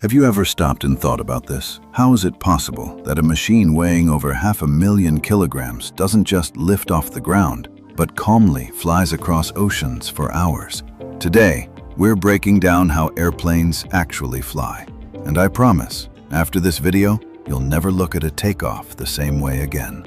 Have you ever stopped and thought about this? How is it possible that a machine weighing over 500,000 kilograms doesn't just lift off the ground, but calmly flies across oceans for hours? Today, we're breaking down how airplanes actually fly. And I promise, after this video, you'll never look at a takeoff the same way again.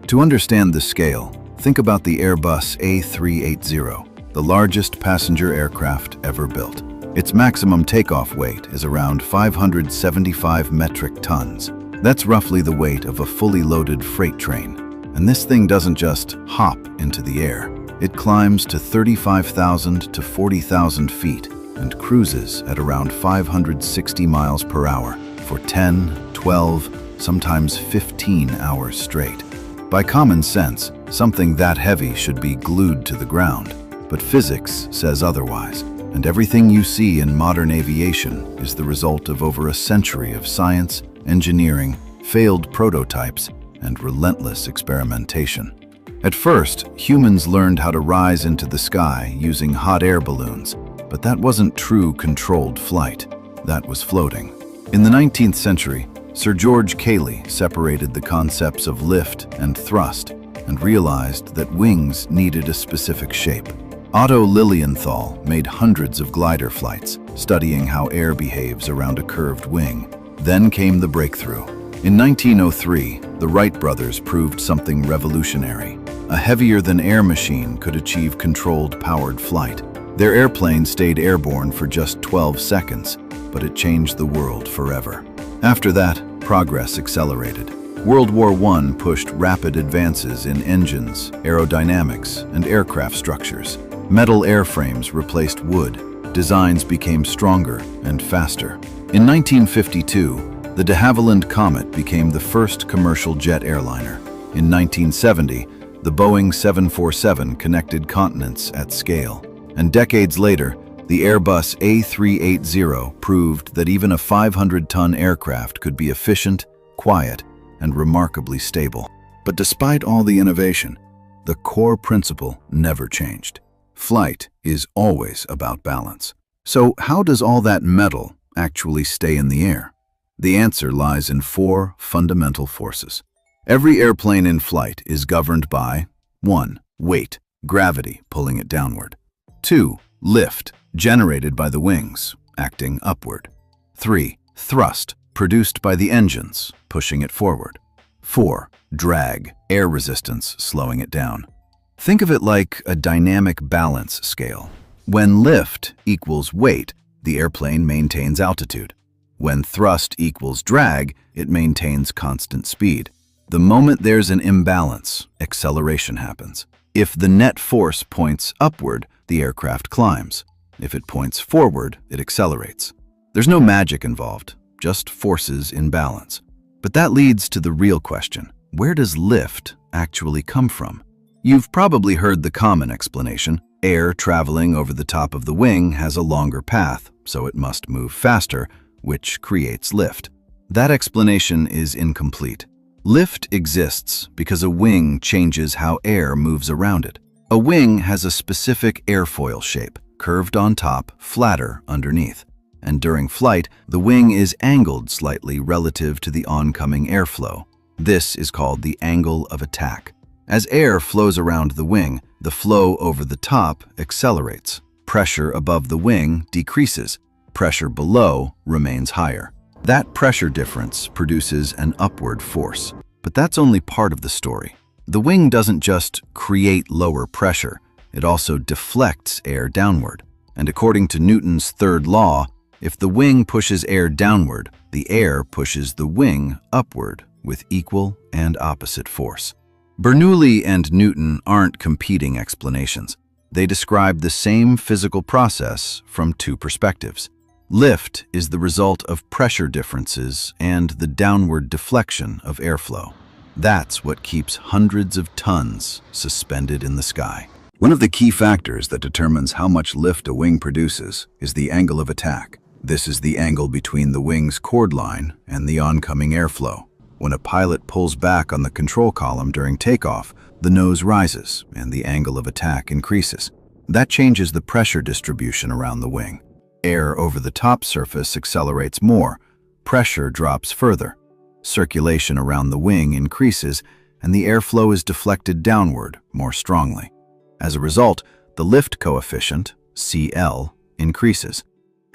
To understand the scale, think about the Airbus A380, the largest passenger aircraft ever built. Its maximum takeoff weight is around 575 metric tons. That's roughly the weight of a fully loaded freight train. And this thing doesn't just hop into the air. It climbs to 35,000 to 40,000 feet and cruises at around 560 miles per hour for 10, 12, sometimes 15 hours straight. By common sense, something that heavy should be glued to the ground. But physics says otherwise. And everything you see in modern aviation is the result of over a century of science, engineering, failed prototypes, and relentless experimentation. At first, humans learned how to rise into the sky using hot air balloons, but that wasn't true controlled flight. That was floating. In the 19th century, Sir George Cayley separated the concepts of lift and thrust and realized that wings needed a specific shape. Otto Lilienthal made hundreds of glider flights, studying how air behaves around a curved wing. Then came the breakthrough. In 1903, the Wright brothers proved something revolutionary. A heavier-than-air machine could achieve controlled, powered flight. Their airplane stayed airborne for just 12 seconds, but it changed the world forever. After that, progress accelerated. World War I pushed rapid advances in engines, aerodynamics, and aircraft structures. Metal airframes replaced wood. Designs became stronger and faster. In 1952, the de Havilland Comet became the first commercial jet airliner. In 1970, the Boeing 747 connected continents at scale. And decades later, the Airbus A380 proved that even a 500-ton aircraft could be efficient, quiet, and remarkably stable. But despite all the innovation, the core principle never changed. Flight is always about balance. So how does all that metal actually stay in the air? The answer lies in four fundamental forces. Every airplane in flight is governed by 1. Weight, gravity pulling it downward. 2. Lift, generated by the wings, acting upward. 3. Thrust, produced by the engines, pushing it forward. 4. Drag, air resistance, slowing it down. Think of it like a dynamic balance scale. When lift equals weight, the airplane maintains altitude. When thrust equals drag, it maintains constant speed. The moment there's an imbalance, acceleration happens. If the net force points upward, the aircraft climbs. If it points forward, it accelerates. There's no magic involved, just forces in balance. But that leads to the real question. Where does lift actually come from? You've probably heard the common explanation. Air traveling over the top of the wing has a longer path, so it must move faster, which creates lift. That explanation is incomplete. Lift exists because a wing changes how air moves around it. A wing has a specific airfoil shape, curved on top, flatter underneath. And during flight, the wing is angled slightly relative to the oncoming airflow. This is called the angle of attack. As air flows around the wing, the flow over the top accelerates. Pressure above the wing decreases. Pressure below remains higher. That pressure difference produces an upward force. But that's only part of the story. The wing doesn't just create lower pressure, it also deflects air downward. And according to Newton's third law, if the wing pushes air downward, the air pushes the wing upward with equal and opposite force. Bernoulli and Newton aren't competing explanations. They describe the same physical process from two perspectives. Lift is the result of pressure differences and the downward deflection of airflow. That's what keeps hundreds of tons suspended in the sky. One of the key factors that determines how much lift a wing produces is the angle of attack. This is the angle between the wing's chord line and the oncoming airflow. When a pilot pulls back on the control column during takeoff, the nose rises and the angle of attack increases. That changes the pressure distribution around the wing. Air over the top surface accelerates more, pressure drops further. Circulation around the wing increases, and the airflow is deflected downward more strongly. As a result, the lift coefficient, CL, increases,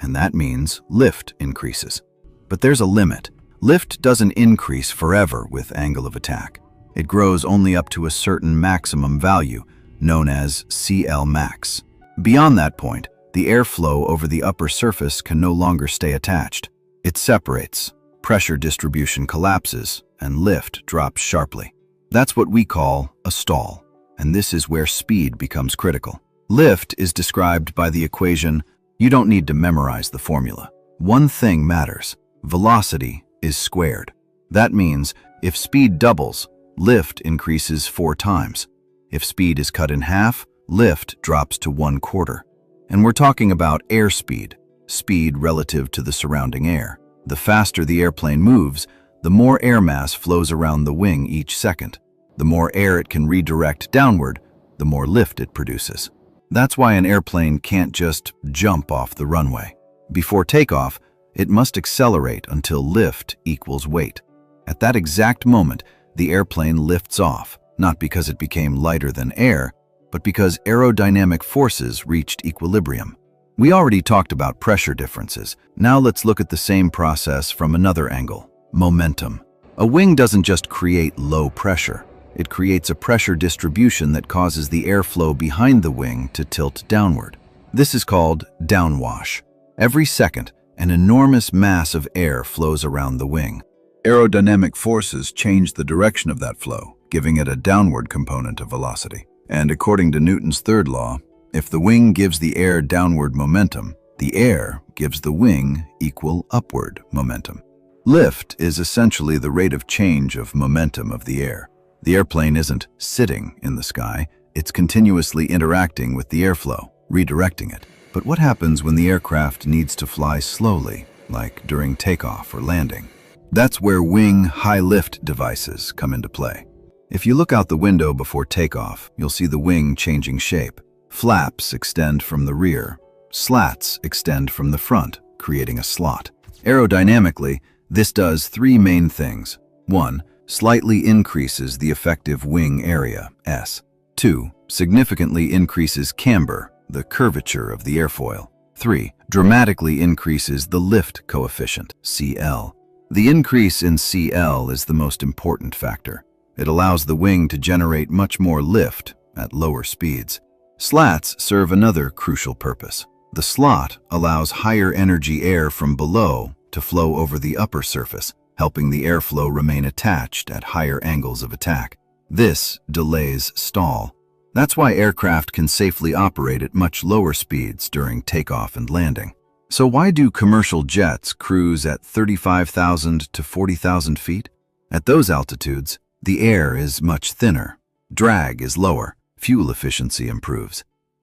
and that means lift increases. But there's a limit. Lift doesn't increase forever with angle of attack. It grows only up to a certain maximum value, known as CL max. Beyond that point, the airflow over the upper surface can no longer stay attached. It separates, pressure distribution collapses, and lift drops sharply. That's what we call a stall, and this is where speed becomes critical. Lift is described by the equation. You don't need to memorize the formula. One thing matters. Velocity is squared. That means if speed doubles, lift increases 4 times. If speed is cut in half, lift drops to 1/4. And we're talking about airspeed, speed relative to the surrounding air. The faster the airplane moves, the more air mass flows around the wing each second. The more air it can redirect downward, the more lift it produces. That's why an airplane can't just jump off the runway. Before takeoff, it must accelerate until lift equals weight. At that exact moment, the airplane lifts off, not because it became lighter than air, but because aerodynamic forces reached equilibrium. We already talked about pressure differences. Now let's look at the same process from another angle: momentum. A wing doesn't just create low pressure. It creates a pressure distribution that causes the airflow behind the wing to tilt downward. This is called downwash. Every second, an enormous mass of air flows around the wing. Aerodynamic forces change the direction of that flow, giving it a downward component of velocity. And according to Newton's third law, if the wing gives the air downward momentum, the air gives the wing equal upward momentum. Lift is essentially the rate of change of momentum of the air. The airplane isn't sitting in the sky, it's continuously interacting with the airflow, redirecting it. But what happens when the aircraft needs to fly slowly, like during takeoff or landing? That's where wing high-lift devices come into play. If you look out the window before takeoff, you'll see the wing changing shape. Flaps extend from the rear, slats extend from the front, creating a slot. Aerodynamically, this does 3 main things. 1. Slightly increases the effective wing area, S. 2. Significantly increases camber, the curvature of the airfoil. 3. Dramatically increases the lift coefficient, CL. The increase in CL is the most important factor. It allows the wing to generate much more lift at lower speeds. Slats serve another crucial purpose. The slot allows higher energy air from below to flow over the upper surface, helping the airflow remain attached at higher angles of attack. This delays stall. That's why aircraft can safely operate at much lower speeds during takeoff and landing. So why do commercial jets cruise at 35,000 to 40,000 feet? At those altitudes, the air is much thinner. Drag is lower. Fuel efficiency improves.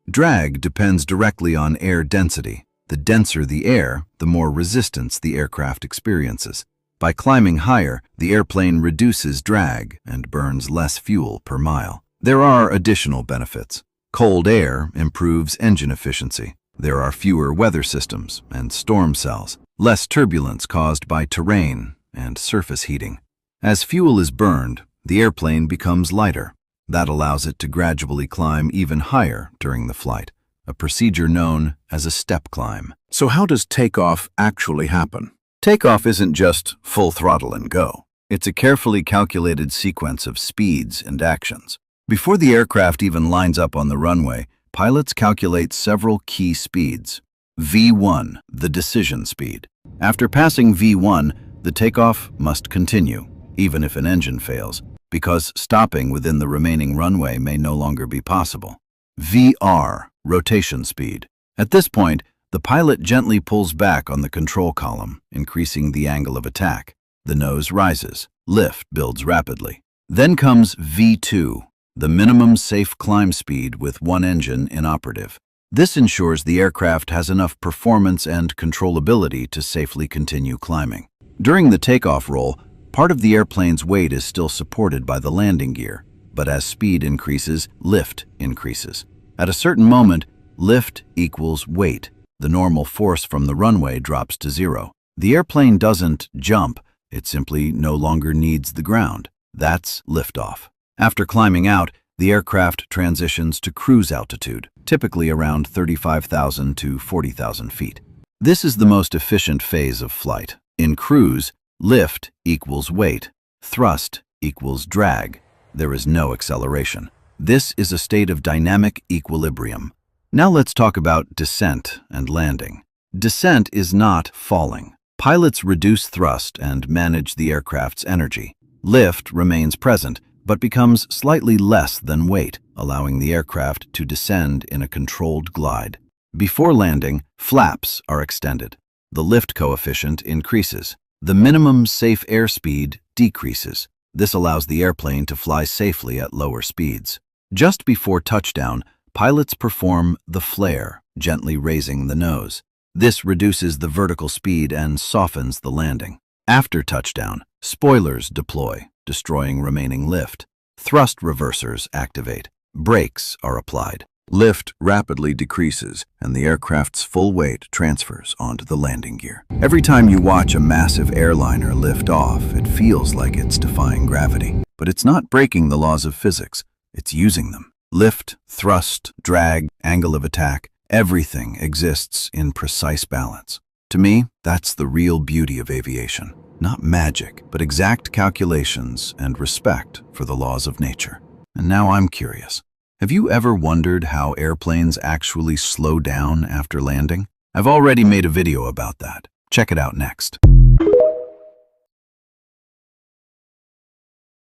Drag depends directly on air density. The denser the air, the more resistance the aircraft experiences. By climbing higher, the airplane reduces drag and burns less fuel per mile. There are additional benefits. Cold air improves engine efficiency. There are fewer weather systems and storm cells, less turbulence caused by terrain and surface heating. As fuel is burned, the airplane becomes lighter. That allows it to gradually climb even higher during the flight, a procedure known as a step climb. So how does takeoff actually happen? Takeoff isn't just full throttle and go. It's a carefully calculated sequence of speeds and actions. Before the aircraft even lines up on the runway, pilots calculate several key speeds. V1, the decision speed. After passing V1, the takeoff must continue, even if an engine fails, because stopping within the remaining runway may no longer be possible. VR, rotation speed. At this point, the pilot gently pulls back on the control column, increasing the angle of attack. The nose rises. Lift builds rapidly. Then comes V2, the minimum safe climb speed with one engine inoperative. This ensures the aircraft has enough performance and controllability to safely continue climbing. During the takeoff roll, part of the airplane's weight is still supported by the landing gear, but as speed increases, lift increases. At a certain moment, lift equals weight. the normal force from the runway drops to zero. The airplane doesn't jump, it simply no longer needs the ground. That's liftoff. After climbing out, the aircraft transitions to cruise altitude, typically around 35,000 to 40,000 feet. This is the most efficient phase of flight. In cruise, lift equals weight, thrust equals drag. There is no acceleration. This is a state of dynamic equilibrium. Now let's talk about descent and landing. Descent is not falling. Pilots reduce thrust and manage the aircraft's energy. Lift remains present, but becomes slightly less than weight, allowing the aircraft to descend in a controlled glide. Before landing, flaps are extended. The lift coefficient increases. The minimum safe airspeed decreases. This allows the airplane to fly safely at lower speeds. Just before touchdown, pilots perform the flare, gently raising the nose. This reduces the vertical speed and softens the landing. After touchdown, spoilers deploy, destroying remaining lift. Thrust reversers activate. Brakes are applied. Lift rapidly decreases, and the aircraft's full weight transfers onto the landing gear. Every time you watch a massive airliner lift off, it feels like it's defying gravity. But it's not breaking the laws of physics, it's using them. Lift, thrust, drag, angle of attack, everything exists in precise balance. To me, that's the real beauty of aviation. Not magic, but exact calculations and respect for the laws of nature. And now I'm curious. Have you ever wondered how airplanes actually slow down after landing? I've already made a video about that. Check it out next.